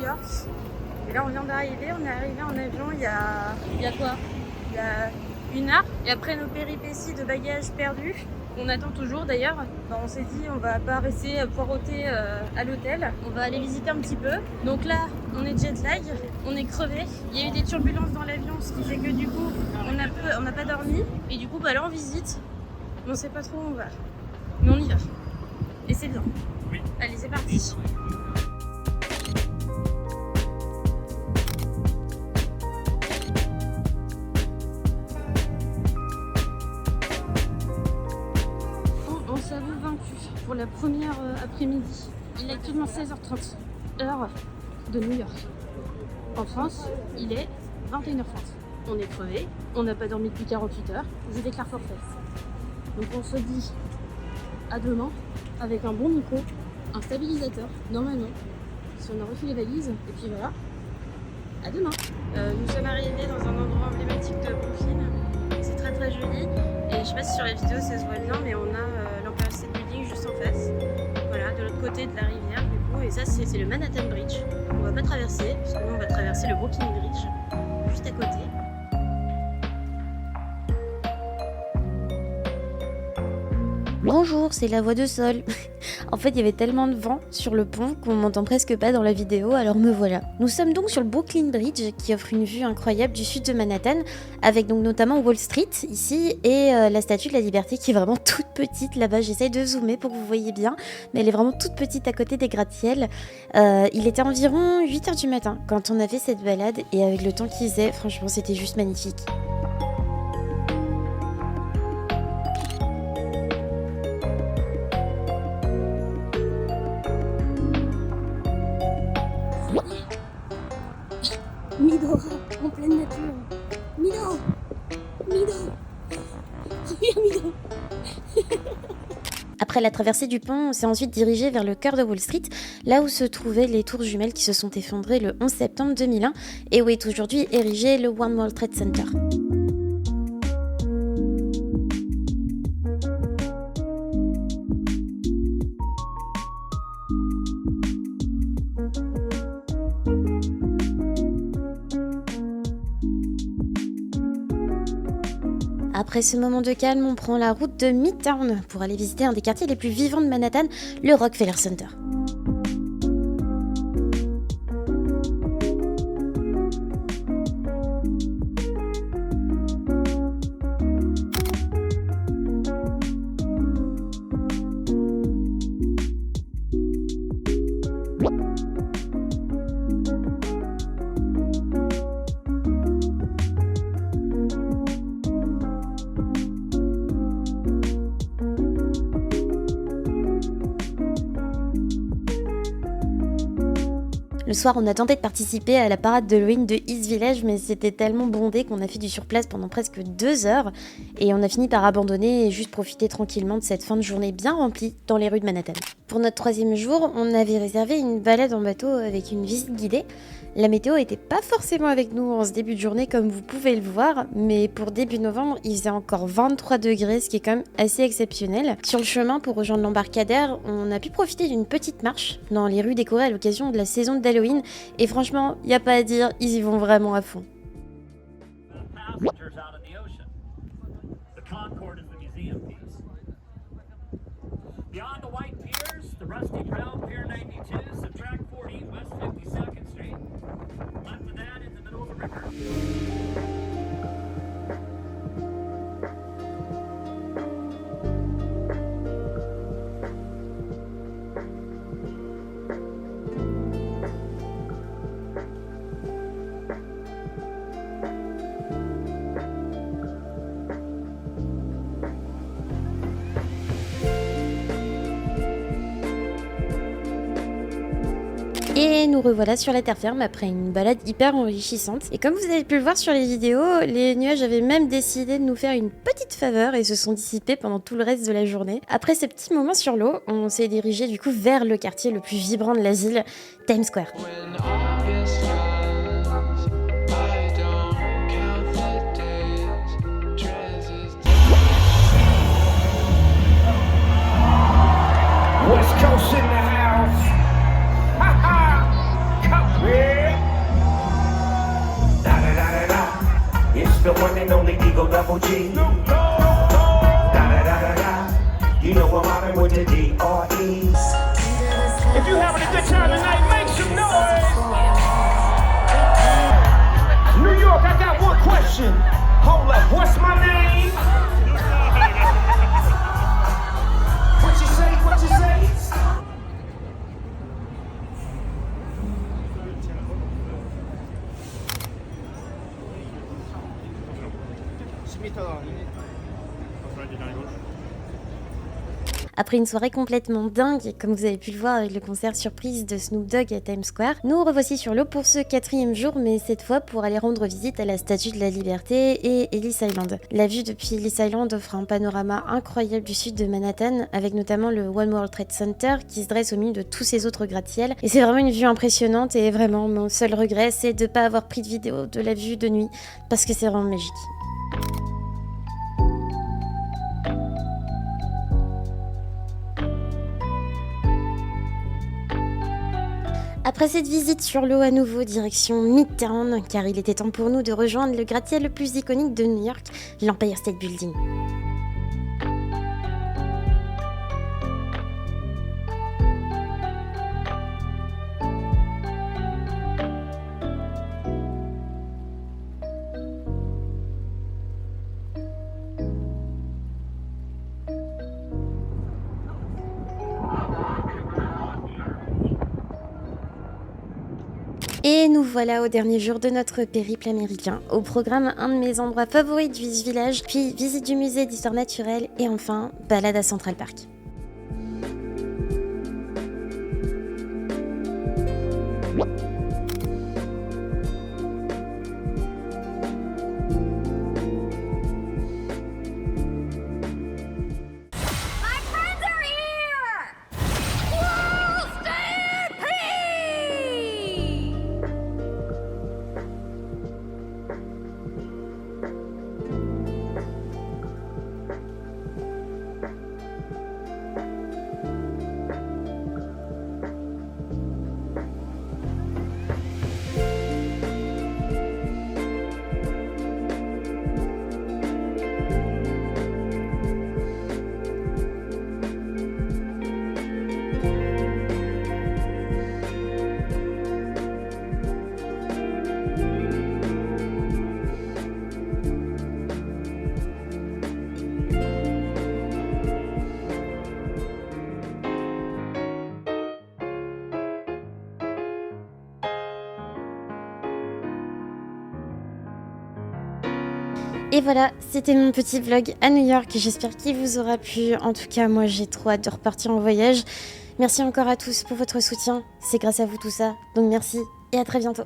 York. Et là on vient d'arriver, on est arrivé en avion il y a quoi? Il y a 1 heure. Et après nos péripéties de bagages perdus, on attend toujours d'ailleurs, on s'est dit on va pas rester poireauter à l'hôtel, on va aller visiter un petit peu. Donc là on est jet lag, on est crevé, il y a eu des turbulences dans l'avion, ce qui fait que du coup on n'a pas dormi. Et du coup là on visite, mais on sait pas trop où on va, mais on y va. Et c'est bien. Oui. Allez, c'est parti. On s'avoue vaincu pour la première après-midi. Il est actuellement 16h30, heure de New York. En France, il est 21h30. On est crevé, on n'a pas dormi depuis 48 heures. Je déclare forfait. Donc on se dit à demain avec un bon micro, un stabilisateur, normalement, si on a reçu les valises, et puis voilà, à demain. Nous sommes arrivés dans un endroit emblématique de Brooklyn, c'est très très joli, et je sais pas si sur la vidéo ça se voit bien, mais on a l'Empire State Building juste en face, voilà, de l'autre côté de la rivière du coup, et ça c'est le Manhattan Bridge. On va pas traverser, parce que nous on va traverser le Brooklyn Bridge, juste à côté. Bonjour, c'est la voix de Sol. En fait, il y avait tellement de vent sur le pont qu'on m'entend presque pas dans la vidéo, alors me voilà. Nous sommes donc sur le Brooklyn Bridge qui offre une vue incroyable du sud de Manhattan, avec donc notamment Wall Street ici et la Statue de la Liberté qui est vraiment toute petite là-bas. J'essaye de zoomer pour que vous voyez bien, mais elle est vraiment toute petite à côté des gratte-ciels. Il était environ 8h du matin quand on a fait cette balade et avec le temps qu'il faisait, franchement c'était juste magnifique. Midora, en pleine nature. Mido, reviens Mido. Après la traversée du pont, on s'est ensuite dirigé vers le cœur de Wall Street, là où se trouvaient les tours jumelles qui se sont effondrées le 11 septembre 2001 et où est aujourd'hui érigé le One World Trade Center. Après ce moment de calme, on prend la route de Midtown pour aller visiter un des quartiers les plus vivants de Manhattan, le Rockefeller Center. Le soir, on a tenté de participer à la parade d'Halloween de East Village, mais c'était tellement bondé qu'on a fait du surplace pendant presque 2 heures et on a fini par abandonner et juste profiter tranquillement de cette fin de journée bien remplie dans les rues de Manhattan. Pour notre 3e jour, on avait réservé une balade en bateau avec une visite guidée. La météo était pas forcément avec nous en ce début de journée comme vous pouvez le voir, mais pour début novembre, il faisait encore 23 degrés, ce qui est quand même assez exceptionnel. Sur le chemin pour rejoindre l'embarcadère, on a pu profiter d'une petite marche dans les rues décorées à l'occasion de la saison d'Halloween et franchement, y a pas à dire, ils y vont vraiment à fond. Et nous revoilà sur la terre ferme après une balade hyper enrichissante. Et comme vous avez pu le voir sur les vidéos, les nuages avaient même décidé de nous faire une petite faveur et se sont dissipés pendant tout le reste de la journée. Après ce petit moment sur l'eau, on s'est dirigé du coup vers le quartier le plus vibrant de la ville, Times Square. West Coast in the house. Ha ha! the one and only Eagle Double G. Da da da da da. You know I'm mobbing with the D.R.E. If you having a good time tonight, make some noise. New York, I got one question. Hold up, what's my name? What you say, what you say? Après une soirée complètement dingue, comme vous avez pu le voir avec le concert surprise de Snoop Dogg à Times Square, nous revoici sur l'eau pour ce 4e jour, mais cette fois pour aller rendre visite à la Statue de la Liberté et Ellis Island. La vue depuis Ellis Island offre un panorama incroyable du sud de Manhattan, avec notamment le One World Trade Center qui se dresse au milieu de tous ces autres gratte-ciel. Et c'est vraiment une vue impressionnante et vraiment mon seul regret c'est de ne pas avoir pris de vidéo de la vue de nuit, parce que c'est vraiment magique. Après cette visite sur l'eau à nouveau, direction Midtown, car il était temps pour nous de rejoindre le gratte-ciel le plus iconique de New York, l'Empire State Building. Et nous voilà au dernier jour de notre périple américain. Au programme, un de mes endroits favoris du East Village, puis visite du musée d'histoire naturelle et enfin, balade à Central Park. Et voilà, c'était mon petit vlog à New York, j'espère qu'il vous aura plu. En tout cas, moi j'ai trop hâte de repartir en voyage. Merci encore à tous pour votre soutien, c'est grâce à vous tout ça, donc merci et à très bientôt.